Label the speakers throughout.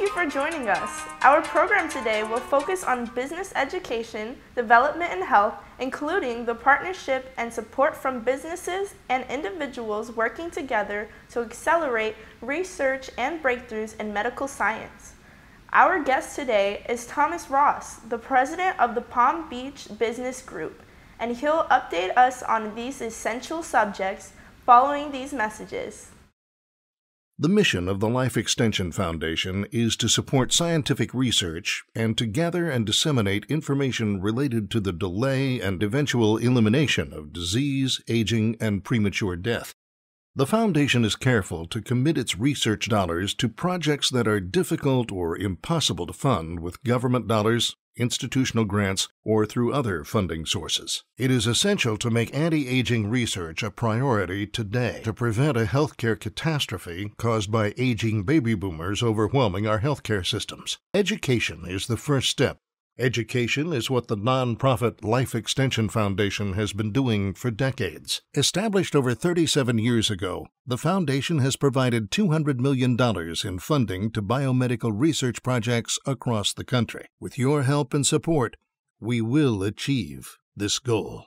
Speaker 1: Thank you for joining us. Our program today will focus on business education, development, and health, including the partnership and support from businesses and individuals working together to accelerate research and breakthroughs in medical science. Our guest today is Thomas Ross, the president of the Palm Beach Business Group, and he'll update us on these essential subjects following these messages.
Speaker 2: The mission of the Life Extension Foundation is to support scientific research and to gather and disseminate information related to the delay and eventual elimination of disease, aging, and premature death. The foundation is careful to commit its research dollars to projects that are difficult or impossible to fund with government dollars, institutional grants, or through other funding sources. It is essential to make anti-aging research a priority today to prevent a healthcare catastrophe caused by aging baby boomers overwhelming our healthcare systems. Education is the first step. Education is what the nonprofit Life Extension Foundation has been doing for decades. Established over 37 years ago, the foundation has provided $200 million in funding to biomedical research projects across the country. With your help and support, we will achieve this goal.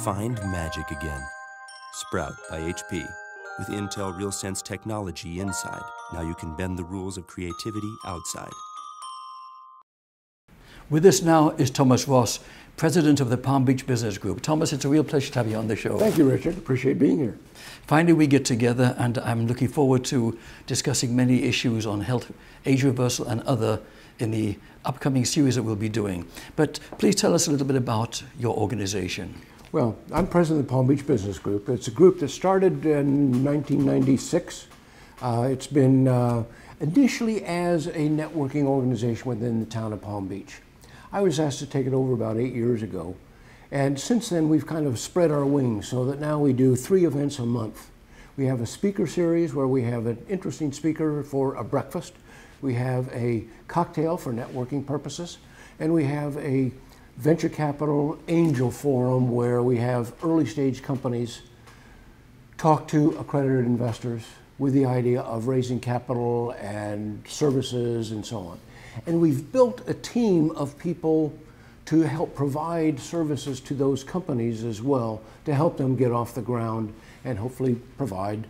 Speaker 3: Find magic again. Sprout by HP. With Intel RealSense technology inside, now you can bend the rules of creativity outside.
Speaker 4: With us now is Thomas Ross, president of the Palm Beach Business Group. Thomas, it's a real pleasure to have you on the show.
Speaker 5: Thank you, Richard. Appreciate being here.
Speaker 4: Finally, we get together, and I'm looking forward to discussing many issues on health, age reversal, and other in the upcoming series that we'll be doing. But please tell us a little bit about your organization.
Speaker 5: Well, I'm president of the Palm Beach Business Group. It's a group that started in 1996. It's been initially as a networking organization within the town of Palm Beach. I was asked to take it over about 8 years ago. And since then, we've kind of spread our wings so that now we do 3 events a month. We have a speaker series where we have an interesting speaker for a breakfast. We have a cocktail for networking purposes. And we have a venture capital angel forum where we have early stage companies talk to accredited investors with the idea of raising capital and services and so on. And we've built a team of people to help provide services to those companies as well, to help them get off the ground and hopefully provide,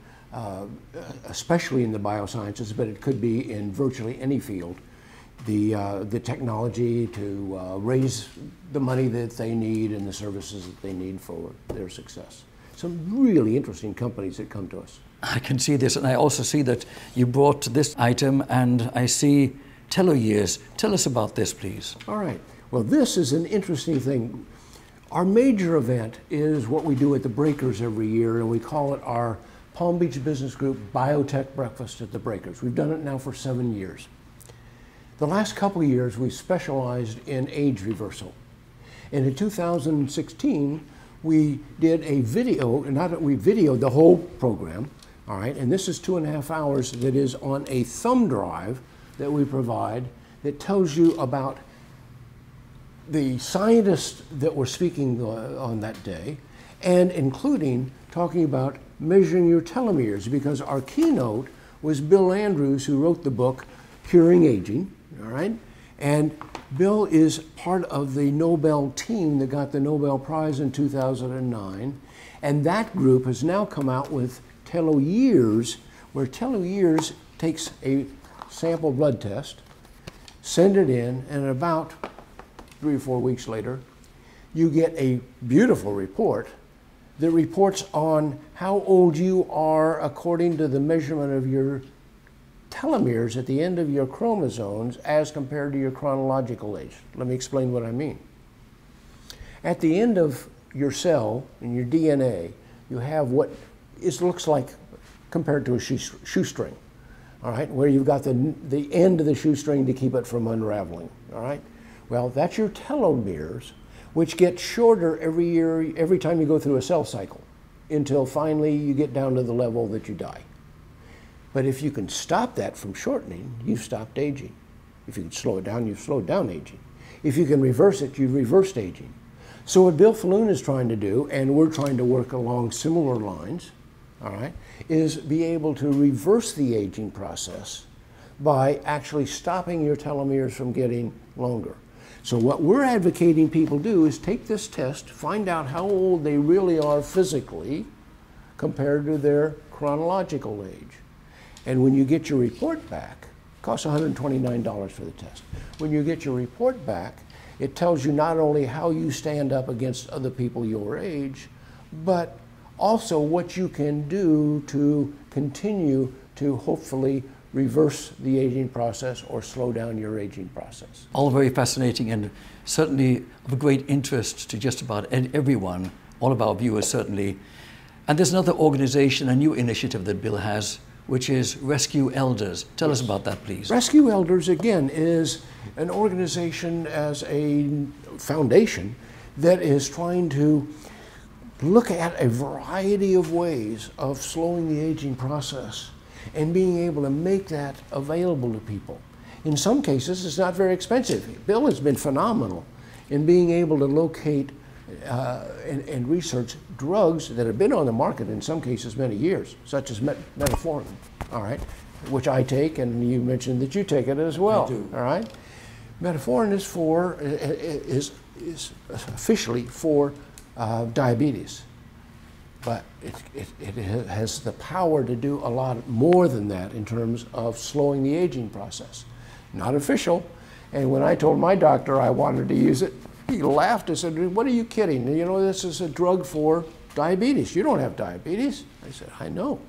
Speaker 5: especially in the biosciences, but it could be in virtually any field, the technology to raise the money that they need and the services that they need for their success. Some really interesting companies that come to us.
Speaker 4: I can see this, and I also see that you brought this item, and I see teloyears. Tell us about this, please.
Speaker 5: All right. Well, this is an interesting thing. Our major event is what we do at the Breakers every year, and we call it our Palm Beach Business Group Biotech Breakfast at the Breakers. We've done it now for 7 years. The last couple of years, we specialized in age reversal. And in 2016, we did a video, we videoed the whole program, all right, and this is 2.5 hours that is on a thumb drive that we provide that tells you about the scientists that were speaking on that day, and including talking about measuring your telomeres, because our keynote was Bill Andrews, who wrote the book Curing Aging, all right? And Bill is part of the Nobel team that got the Nobel Prize in 2009, and that group has now come out with teloyears, where teloyears takes a sample blood test, send it in, and about 3 or 4 weeks later, you get a beautiful report that reports on how old you are according to the measurement of your telomeres at the end of your chromosomes as compared to your chronological age. Let me explain what I mean. At the end of your cell, in your DNA, you have what looks like, compared to a shoestring, all right, where you've got the end of the shoestring to keep it from unraveling, all right? Well, that's your telomeres, which get shorter every year, every time you go through a cell cycle, until finally you get down to the level that you die. But if you can stop that from shortening, you've stopped aging. If you can slow it down, you've slowed down aging. If you can reverse it, you've reversed aging. So what Bill Falloon is trying to do, and we're trying to work along similar lines, all right, is be able to reverse the aging process by actually stopping your telomeres from getting longer. So what we're advocating people do is take this test, find out how old they really are physically compared to their chronological age. And when you get your report back, it costs $129 for the test. When you get your report back, it tells you not only how you stand up against other people your age, but also what you can do to continue to hopefully reverse the aging process or slow down your aging process.
Speaker 4: All very fascinating and certainly of great interest to just about everyone, all of our viewers certainly. And there's another organization, a new initiative that Bill has, which is Rescue Elders. Tell us about that, please.
Speaker 5: Rescue Elders, again, is an organization as a foundation that is trying to look at a variety of ways of slowing the aging process and being able to make that available to people. In some cases, it's not very expensive. Bill has been phenomenal in being able to locate and research drugs that have been on the market in some cases many years, such as metformin, all right, which I take, and you mentioned that you take it as well.
Speaker 4: I do.
Speaker 5: All right. Metformin is officially for diabetes, but it has the power to do a lot more than that in terms of slowing the aging process. Not official, and when I told my doctor I wanted to use it, he laughed and said, "What are you kidding? You know, this is a drug for diabetes. You don't have diabetes." I said, "I know,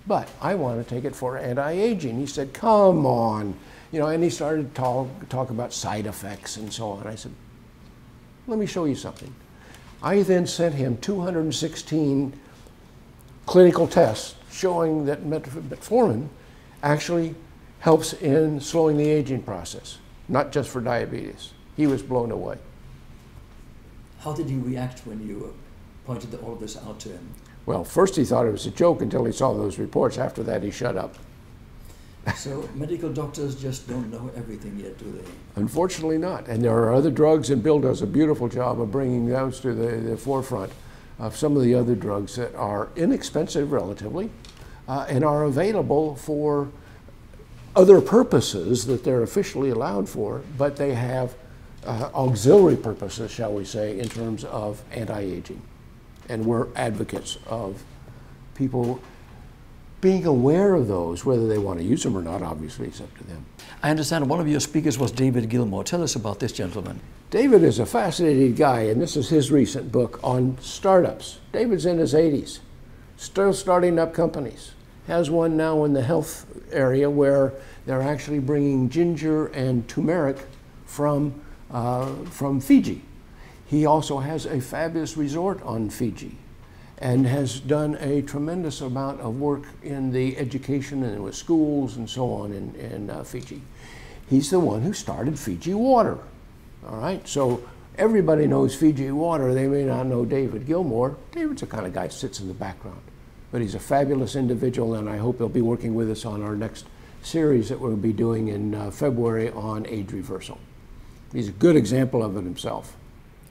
Speaker 5: but I want to take it for anti-aging." He said, "Come on." You know, and he started to talk about side effects and so on. I said, "Let me show you something." I then sent him 216 clinical tests showing that metformin actually helps in slowing the aging process, not just for diabetes. He was blown away.
Speaker 4: How did he react when you pointed all of this out to him?
Speaker 5: Well, first he thought it was a joke until he saw those reports. After that, he shut up.
Speaker 4: So medical doctors just don't know everything yet, do they?
Speaker 5: Unfortunately not. And there are other drugs, and Bill does a beautiful job of bringing those to the forefront of some of the other drugs that are inexpensive relatively and are available for other purposes that they're officially allowed for, but they have auxiliary purposes, shall we say, in terms of anti-aging. And we're advocates of people being aware of those, whether they want to use them or not, obviously, it's up to them.
Speaker 4: I understand one of your speakers was David Gilmour. Tell us about this gentleman.
Speaker 5: David is a fascinating guy, and this is his recent book on startups. David's in his 80s, still starting up companies. Has one now in the health area where they're actually bringing ginger and turmeric from Fiji. He also has a fabulous resort on Fiji and has done a tremendous amount of work in the education and with schools and so on in Fiji. He's the one who started Fiji Water, all right? So everybody knows Fiji Water. They may not know David Gilmour. David's the kind of guy that sits in the background, but he's a fabulous individual, and I hope he'll be working with us on our next series that we'll be doing in February on age reversal. He's a good example of it himself.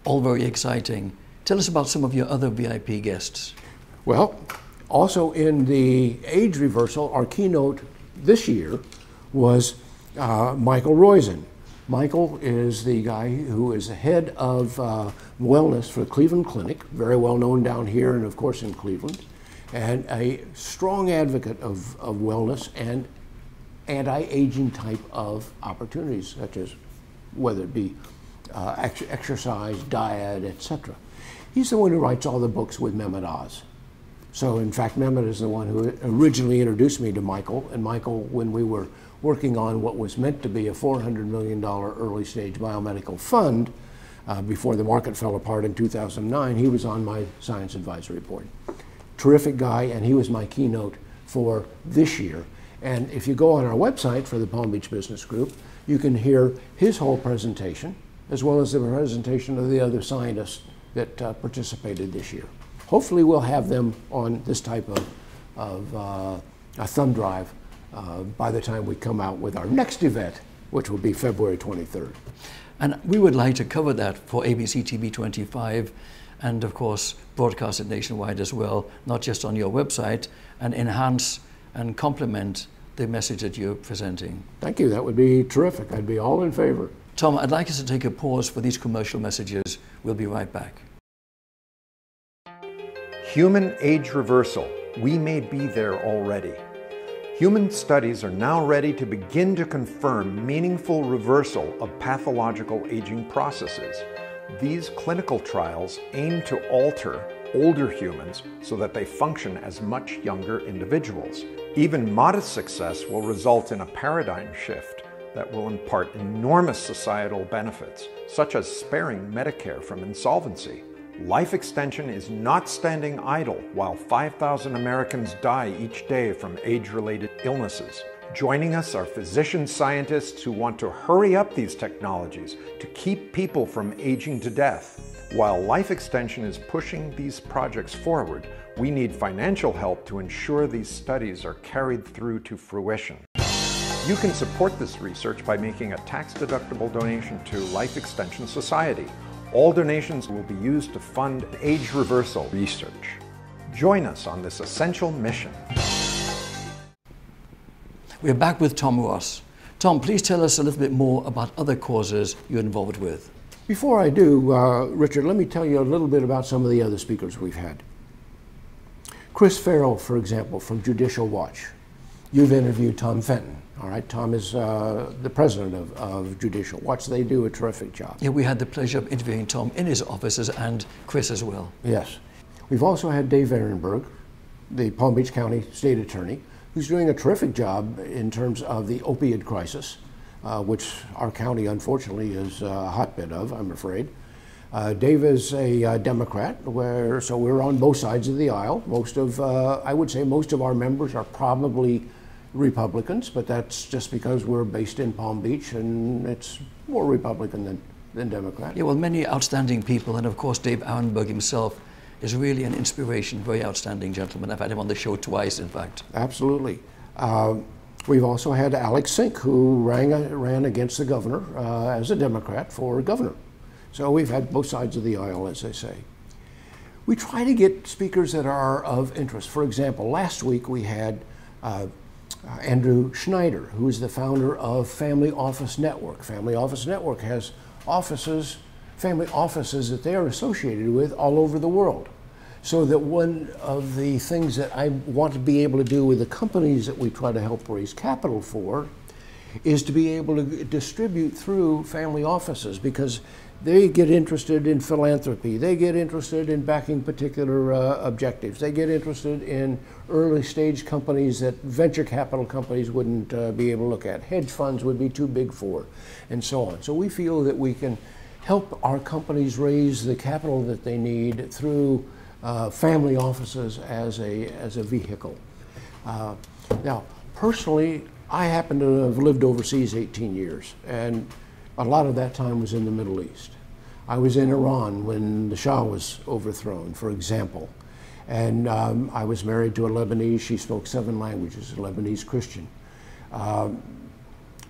Speaker 4: All very exciting. Tell us about some of your other VIP guests.
Speaker 5: Well, also in the age reversal, our keynote this year was Michael Rosen. Michael is the guy who is the head of wellness for the Cleveland Clinic, very well known down here and of course in Cleveland, and a strong advocate of wellness and anti-aging type of opportunities, such as whether it be exercise, diet, etc. He's the one who writes all the books with Mehmet Oz. So in fact, Mehmet is the one who originally introduced me to Michael, and Michael, when we were working on what was meant to be a $400 million early stage biomedical fund, before the market fell apart in 2009, he was on my science advisory board. Terrific guy, and he was my keynote for this year. And if you go on our website for the Palm Beach Business Group, you can hear his whole presentation, as well as the presentation of the other scientists that participated this year. Hopefully we'll have them on this type of a thumb drive by the time we come out with our next event, which will be February 23rd.
Speaker 4: And we would like to cover that for ABC TV 25 and of course broadcast it nationwide as well, not just on your website, and enhance and complement the message that you're presenting.
Speaker 5: Thank you, that would be terrific. I'd be all in favor.
Speaker 4: Tom, I'd like us to take a pause for these commercial messages. We'll be right back.
Speaker 6: Human age reversal. We may be there already. Human studies are now ready to begin to confirm meaningful reversal of pathological aging processes. These clinical trials aim to alter older humans so that they function as much younger individuals. Even modest success will result in a paradigm shift that will impart enormous societal benefits, such as sparing Medicare from insolvency. Life extension is not standing idle while 5,000 Americans die each day from age-related illnesses. Joining us are physician scientists who want to hurry up these technologies to keep people from aging to death. While life extension is pushing these projects forward, we need financial help to ensure these studies are carried through to fruition. You can support this research by making a tax-deductible donation to Life Extension Society. All donations will be used to fund age reversal research. Join us on this essential mission.
Speaker 4: We're back with Tom Ross. Tom, please tell us a little bit more about other causes you're involved with.
Speaker 5: Before I do, Richard, let me tell you a little bit about some of the other speakers we've had. Chris Farrell, for example, from Judicial Watch. You've interviewed Tom Fenton. All right, Tom is the president of Judicial Watch. They do a terrific job.
Speaker 4: Yeah, we had the pleasure of interviewing Tom in his offices and Chris as well.
Speaker 5: Yes. We've also had Dave Ehrenberg, the Palm Beach County State Attorney, who's doing a terrific job in terms of the opioid crisis, which our county unfortunately is a hotbed of, I'm afraid. Dave is a Democrat, so we're on both sides of the aisle. I would say most of our members are probably Republicans, but that's just because we're based in Palm Beach and it's more Republican than Democrat.
Speaker 4: Yeah, well, many outstanding people, and of course Dave Ehrenberg himself is really an inspiration, very outstanding gentleman. I've had him on the show twice, in fact.
Speaker 5: Absolutely. We've also had Alex Sink, who ran against the governor as a Democrat for governor. So we've had both sides of the aisle, as they say. We try to get speakers that are of interest. For example, last week we had Andrew Schneider, who is the founder of Family Office Network. Family Office Network has family offices that they are associated with all over the world. So that one of the things that I want to be able to do with the companies that we try to help raise capital for is to be able to distribute through family offices, because they get interested in philanthropy, they get interested in backing particular objectives, they get interested in early stage companies that venture capital companies wouldn't be able to look at, hedge funds would be too big for, and so on. So we feel that we can help our companies raise the capital that they need through family offices as a vehicle. Now, personally, I happen to have lived overseas 18 years, and a lot of that time was in the Middle East. I was in Iran when the Shah was overthrown, for example. And I was married to a Lebanese. She spoke 7 languages, a Lebanese Christian.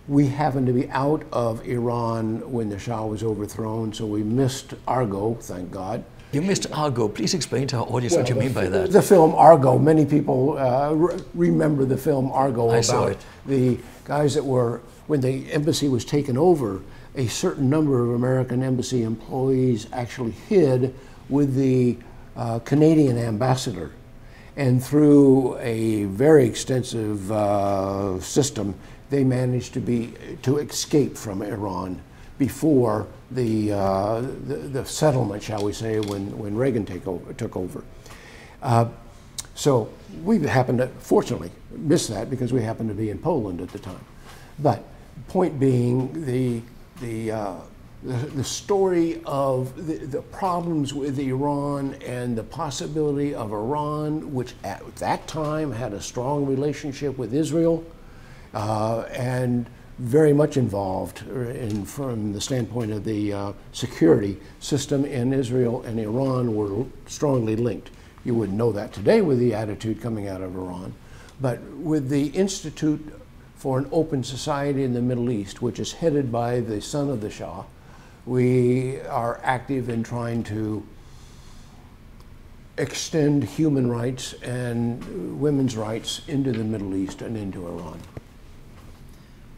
Speaker 5: We happened to be out of Iran when the Shah was overthrown, so we missed Argo, thank God.
Speaker 4: You missed Argo. Please explain to our audience what you mean by that.
Speaker 5: The film Argo. Many people remember the film Argo.
Speaker 4: I saw it.
Speaker 5: The guys that were, when the embassy was taken over, a certain number of American embassy employees actually hid with the Canadian ambassador. And through a very extensive system, they managed to escape from Iran before the settlement, shall we say, when Reagan took over. So we happened to, fortunately, miss that because we happened to be in Poland at the time. But point being, the story of the problems with Iran and the possibility of Iran, which at that time had a strong relationship with Israel, and very much involved from the standpoint of the security system in Israel and Iran were strongly linked. You wouldn't know that today with the attitude coming out of Iran, but with the Institute for an Open Society in the Middle East, which is headed by the son of the Shah, we are active in trying to extend human rights and women's rights into the Middle East and into Iran.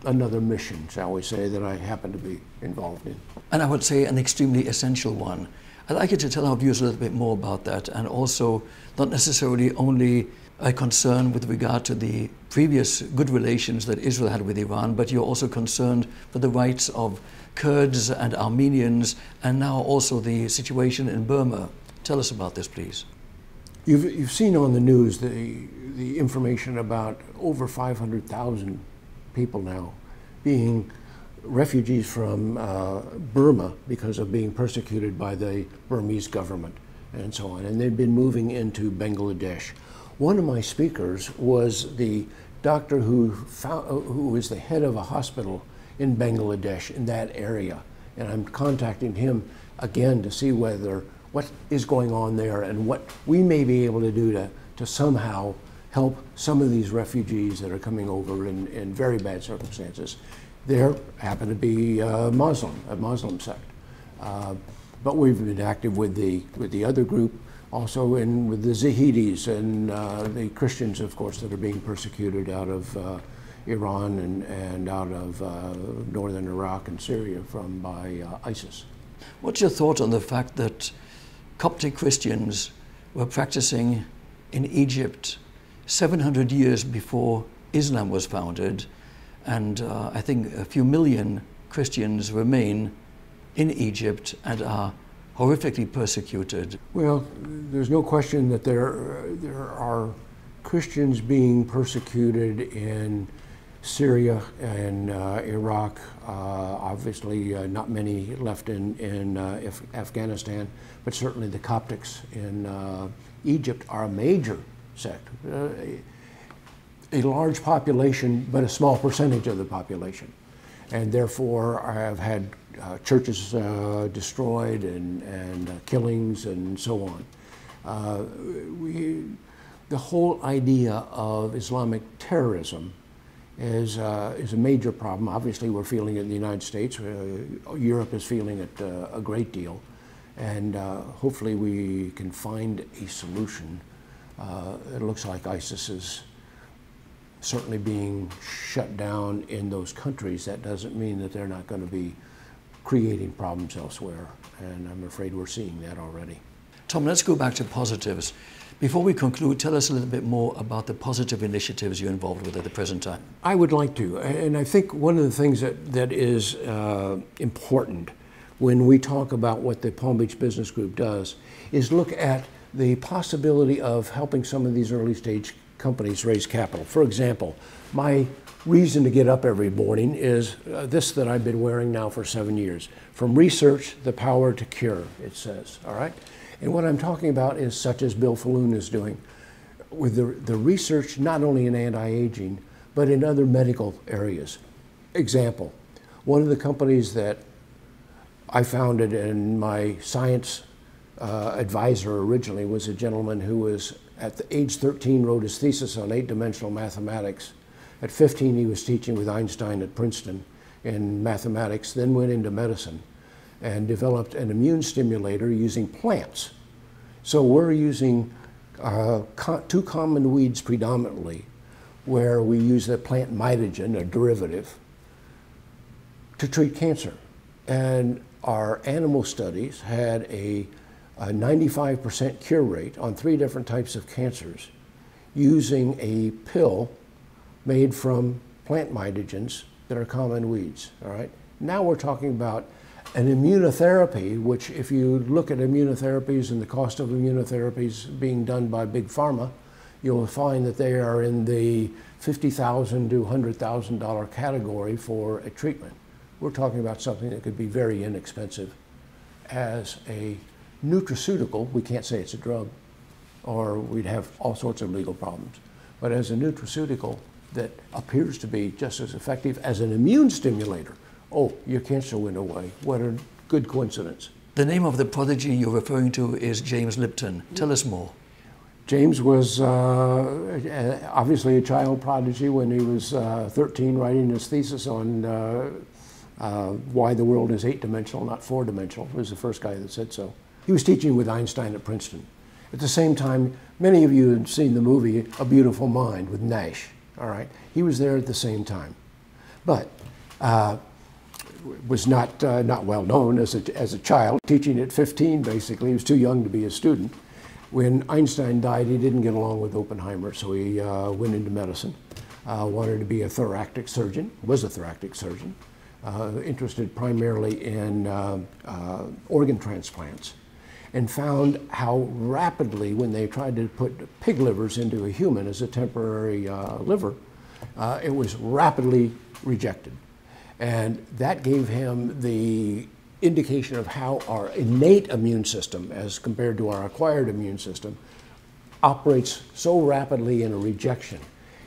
Speaker 5: Another mission, shall we say, that I happen to be involved in.
Speaker 4: And I would say an extremely essential one. I'd like you to tell our viewers a little bit more about that, and also not necessarily only a concern with regard to the previous good relations that Israel had with Iran, but you're also concerned for the rights of Kurds and Armenians, and now also the situation in Burma. Tell us about this, please.
Speaker 5: You've seen on the news the information about over 500,000 people now being refugees from Burma because of being persecuted by the Burmese government and so on. And they've been moving into Bangladesh. One of my speakers was the doctor who is the head of a hospital in Bangladesh in that area. And I'm contacting him again to see what is going on there and what we may be able to do to somehow help some of these refugees that are coming over in very bad circumstances. There happen to be a Muslim sect. But we've been active with the other group, also with the Zahidis and the Christians, of course, that are being persecuted out of Iran and out of northern Iraq and Syria by ISIS.
Speaker 4: What's your thought on the fact that Coptic Christians were practicing in Egypt 700 years before Islam was founded, and I think a few million Christians remain in Egypt and are horrifically persecuted?
Speaker 5: Well, there's no question that there are Christians being persecuted in Syria and Iraq, obviously not many left in Afghanistan, but certainly the Coptics in Egypt are a major sect. A large population, but a small percentage of the population. And therefore I have had churches destroyed and killings and so on. The whole idea of Islamic terrorism is a major problem. Obviously we're feeling it in the United States. Europe is feeling it a great deal. And hopefully we can find a solution. It looks like ISIS is certainly being shut down in those countries. That doesn't mean that they're not going to be creating problems elsewhere, and I'm afraid we're seeing that already.
Speaker 4: Tom, let's go back to positives. Before we conclude, tell us a little bit more about the positive initiatives you're involved with at the present time.
Speaker 5: I would like to, and I think one of the things that is important when we talk about what the Palm Beach Business Group does is look at the possibility of helping some of these early stage companies raise capital. For example, my reason to get up every morning is this that I've been wearing now for 7 years. From research, the power to cure, it says, all right? And what I'm talking about is such as Bill Falloon is doing with the research not only in anti-aging, but in other medical areas. Example, one of the companies that I founded and my science advisor originally was a gentleman who was at the age 13 wrote his thesis on 8-dimensional mathematics. At 15 he was teaching with Einstein at Princeton in mathematics, then went into medicine and developed an immune stimulator using plants. So we're using two common weeds predominantly, where we use the plant mitogen, a derivative, to treat cancer. And our animal studies had a 95% cure rate on 3 different types of cancers using a pill made from plant mitogens that are common weeds, all right? Now we're talking about an immunotherapy, which if you look at immunotherapies and the cost of immunotherapies being done by Big Pharma, you'll find that they are in the $50,000 to $100,000 category for a treatment. We're talking about something that could be very inexpensive as a nutraceutical. We can't say it's a drug, or we'd have all sorts of legal problems. But as a nutraceutical that appears to be just as effective as an immune stimulator. Oh, your cancer went away. What a good coincidence.
Speaker 4: The name of the prodigy you're referring to is James Lipton. Tell us more.
Speaker 5: James was obviously a child prodigy when he was 13, writing his thesis on why the world is 8-dimensional, not 4-dimensional. He was the first guy that said so. He was teaching with Einstein at Princeton. At the same time, many of you have seen the movie A Beautiful Mind with Nash, all right? He was there at the same time. But was not well known as a child, teaching at 15 basically. He was too young to be a student. When Einstein died, he didn't get along with Oppenheimer, so he went into medicine. Wanted to be a thoracic surgeon, was a thoracic surgeon, interested primarily in organ transplants, and found how rapidly, when they tried to put pig livers into a human as a temporary liver, it was rapidly rejected. And that gave him the indication of how our innate immune system, as compared to our acquired immune system, operates so rapidly in a rejection.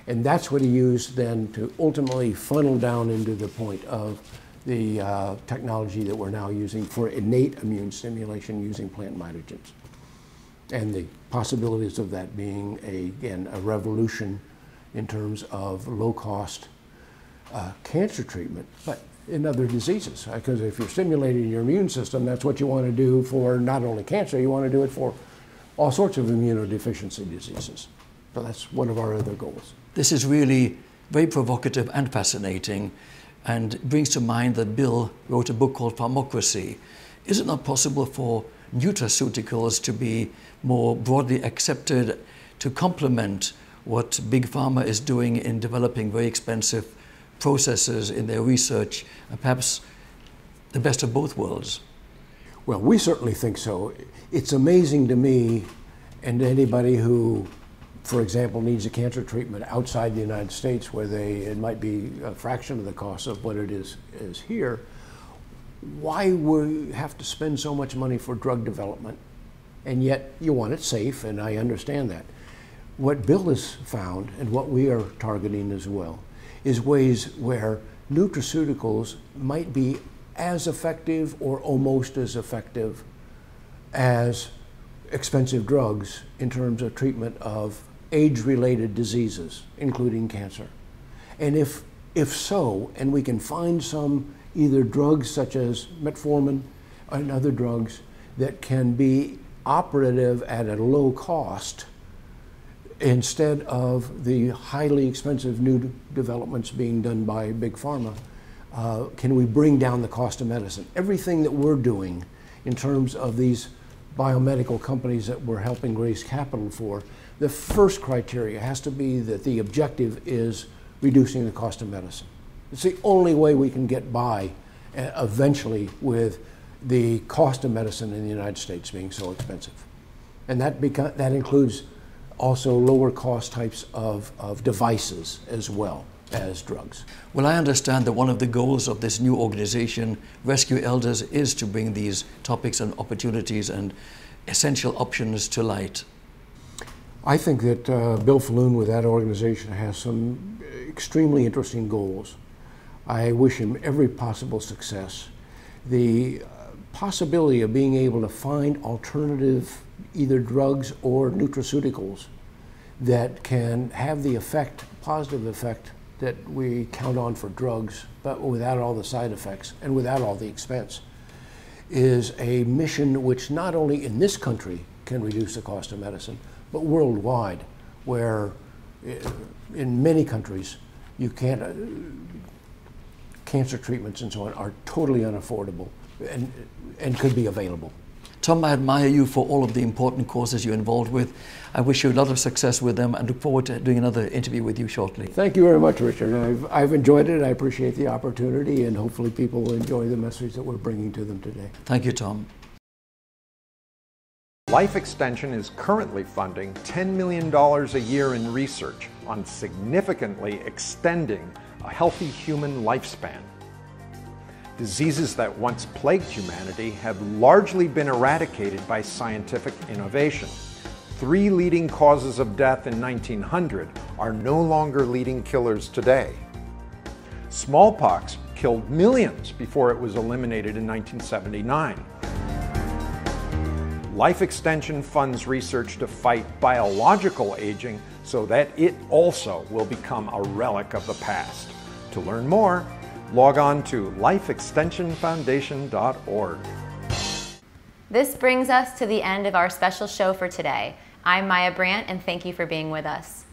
Speaker 5: And that's what he used then to ultimately funnel down into the point of the technology that we're now using for innate immune stimulation using plant mitogens. And the possibilities of that being, again, a revolution in terms of low-cost cancer treatment, but in other diseases. Because if you're stimulating your immune system, that's what you want to do for not only cancer, you want to do it for all sorts of immunodeficiency diseases. So that's one of our other goals.
Speaker 4: This is really very provocative and fascinating, and brings to mind that Bill wrote a book called Pharmocracy. Is it not possible for nutraceuticals to be more broadly accepted to complement what Big Pharma is doing in developing very expensive processes in their research, and perhaps the best of both worlds?
Speaker 5: Well, we certainly think so. It's amazing to me, and to anybody who, for example, needs a cancer treatment outside the United States, where it might be a fraction of the cost of what it is here, why we have to spend so much money for drug development? And yet you want it safe, and I understand that. What Bill has found, and what we are targeting as well, is ways where nutraceuticals might be as effective or almost as effective as expensive drugs in terms of treatment of age-related diseases, including cancer. And if so, and we can find some either drugs such as metformin and other drugs that can be operative at a low cost, instead of the highly expensive new developments being done by Big Pharma, can we bring down the cost of medicine? Everything that we're doing in terms of these biomedical companies that we're helping raise capital for, the first criteria has to be that the objective is reducing the cost of medicine. It's the only way we can get by eventually with the cost of medicine in the United States being so expensive. And that includes also lower cost types of devices as well as drugs.
Speaker 4: Well, I understand that one of the goals of this new organization, Rescue Elders, is to bring these topics and opportunities and essential options to light.
Speaker 5: I think that Bill Falloon with that organization has some extremely interesting goals. I wish him every possible success. The possibility of being able to find alternative either drugs or nutraceuticals that can have the effect, positive effect, that we count on for drugs, but without all the side effects and without all the expense, is a mission which not only in this country can reduce the cost of medicine, but worldwide, where in many countries you can't, cancer treatments and so on are totally unaffordable and could be available.
Speaker 4: Tom, I admire you for all of the important causes you're involved with. I wish you a lot of success with them and look forward to doing another interview with you shortly.
Speaker 5: Thank you very much, Richard. I've enjoyed it. I appreciate the opportunity, and hopefully people will enjoy the message that we're bringing to them today.
Speaker 4: Thank you, Tom.
Speaker 6: Life Extension is currently funding $10 million a year in research on significantly extending a healthy human lifespan. Diseases that once plagued humanity have largely been eradicated by scientific innovation 3 leading causes of death in 1900 are no longer leading killers today. Smallpox killed millions before it was eliminated in 1979. Life Extension funds research to fight biological aging so that it also will become a relic of the past. To learn more, log on to lifeextensionfoundation.org.
Speaker 7: This brings us to the end of our special show for today. I'm Maya Brandt, and thank you for being with us.